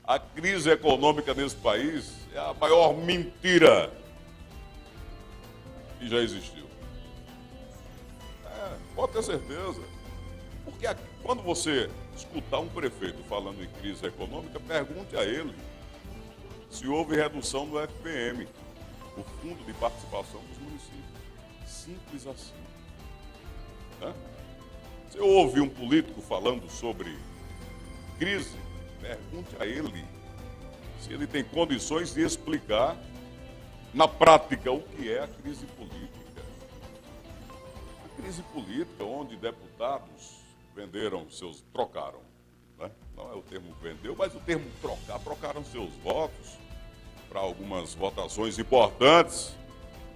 A crise econômica nesse país é a maior mentira que já existiu. Pode ter certeza. Porque quando você escutar um prefeito falando em crise econômica, pergunte a ele se houve redução do FPM, o Fundo de Participação dos Municípios. Simples assim. Se ouve um político falando sobre crise, pergunte a ele se ele tem condições de explicar na prática o que é a crise política. A crise política onde deputados trocaram, né? Não é o termo vendeu, mas o termo trocaram seus votos para algumas votações importantes,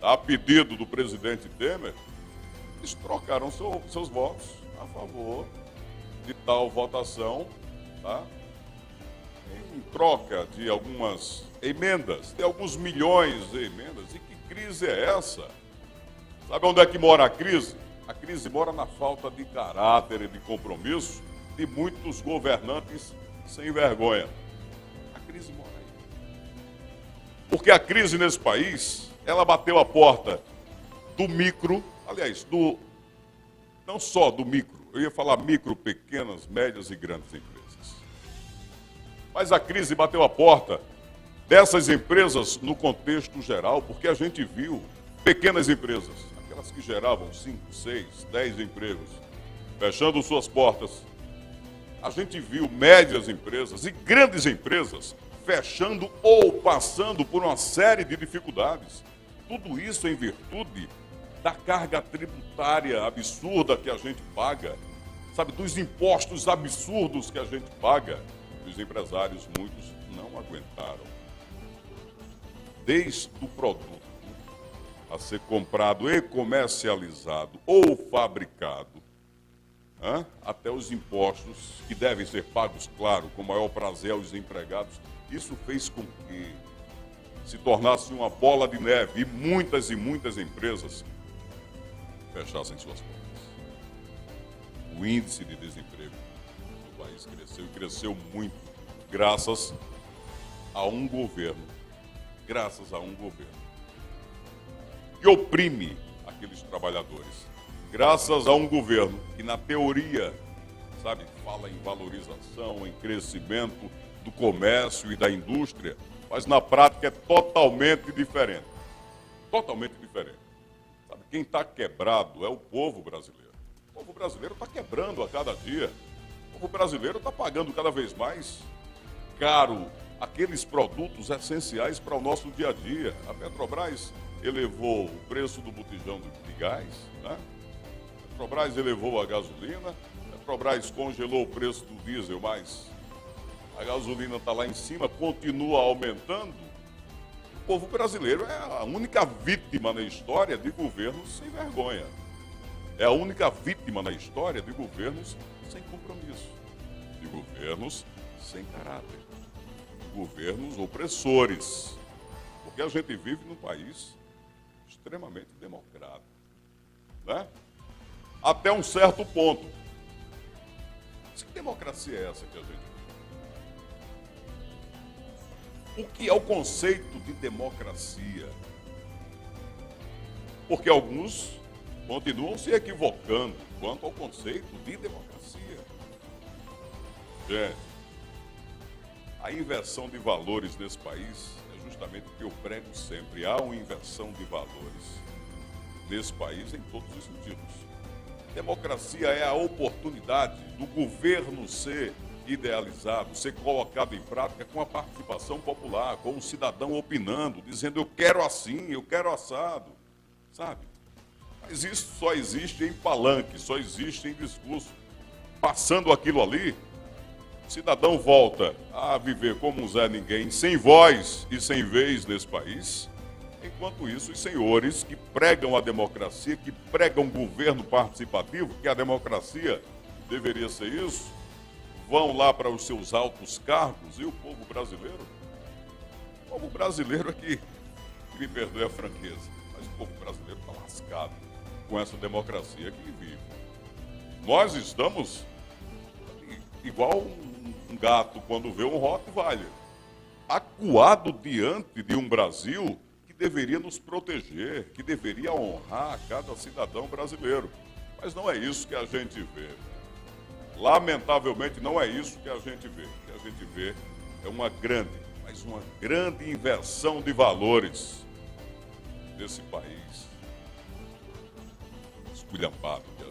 a pedido do presidente Temer. Eles trocaram seus votos a favor de tal votação, tá? Em troca de algumas emendas, de alguns milhões de emendas. E que crise é essa? Sabe onde é que mora a crise? A crise mora na falta de caráter e de compromisso de muitos governantes sem vergonha. A crise mora aí. Porque a crise nesse país, ela bateu a porta do micro, aliás, não só do micro, eu ia falar micro, pequenas, médias e grandes empresas. Mas a crise bateu a porta dessas empresas no contexto geral, porque a gente viu pequenas empresas, aquelas que geravam 5, 6, 10 empregos, fechando suas portas. A gente viu médias empresas e grandes empresas fechando ou passando por uma série de dificuldades. Tudo isso em virtude da carga tributária absurda que a gente paga, sabe, dos impostos absurdos que a gente paga. Os empresários, muitos, não aguentaram. Desde o produto a ser comprado e comercializado ou fabricado, até os impostos que devem ser pagos, claro, com maior prazer aos empregados. Isso fez com que se tornasse uma bola de neve e muitas empresas fechassem suas portas. O índice de desemprego no país cresceu, e cresceu muito, graças a um governo que oprime aqueles trabalhadores, graças a um governo que na teoria, sabe, fala em valorização, em crescimento do comércio e da indústria, mas na prática é totalmente diferente. Totalmente diferente. Sabe, quem está quebrado é o povo brasileiro. O povo brasileiro está quebrando a cada dia. O povo brasileiro está pagando cada vez mais caro aqueles produtos essenciais para o nosso dia a dia. A Petrobras elevou o preço do botijão de gás, né? A Petrobras elevou a gasolina, a Petrobras congelou o preço do diesel, mas a gasolina está lá em cima, continua aumentando. O povo brasileiro é a única vítima na história de governos sem vergonha. É a única vítima na história de governos sem compromisso, de governos sem caráter, de governos opressores. Porque a gente vive num país extremamente democrático, né? Até um certo ponto. Mas que democracia é essa que a gente vive? O que é o conceito de democracia? Porque alguns continuam se equivocando quanto ao conceito de democracia. Gente, a inversão de valores nesse país é justamente o que eu prego sempre. Há uma inversão de valores nesse país em todos os sentidos. Democracia é a oportunidade do governo ser idealizado, ser colocado em prática com a participação popular, com o cidadão opinando, dizendo eu quero assim, eu quero assado, sabe? Mas isso só existe em palanque, só existe em discurso. Passando aquilo ali, o cidadão volta a viver como um Zé Ninguém, sem voz e sem vez nesse país. Enquanto isso, os senhores que pregam a democracia, que pregam governo participativo, que a democracia deveria ser isso, vão lá para os seus altos cargos. E o povo brasileiro? O povo brasileiro é que me perdoe a franqueza, mas o povo brasileiro está lascado com essa democracia que vive. Nós estamos igual um gato quando vê um Rottweiler. acuado diante de um Brasil que deveria nos proteger, que deveria honrar cada cidadão brasileiro. Mas não é isso que a gente vê. Lamentavelmente, não é isso que a gente vê. O que a gente vê é uma grande inversão de valores desse país esculhambado que a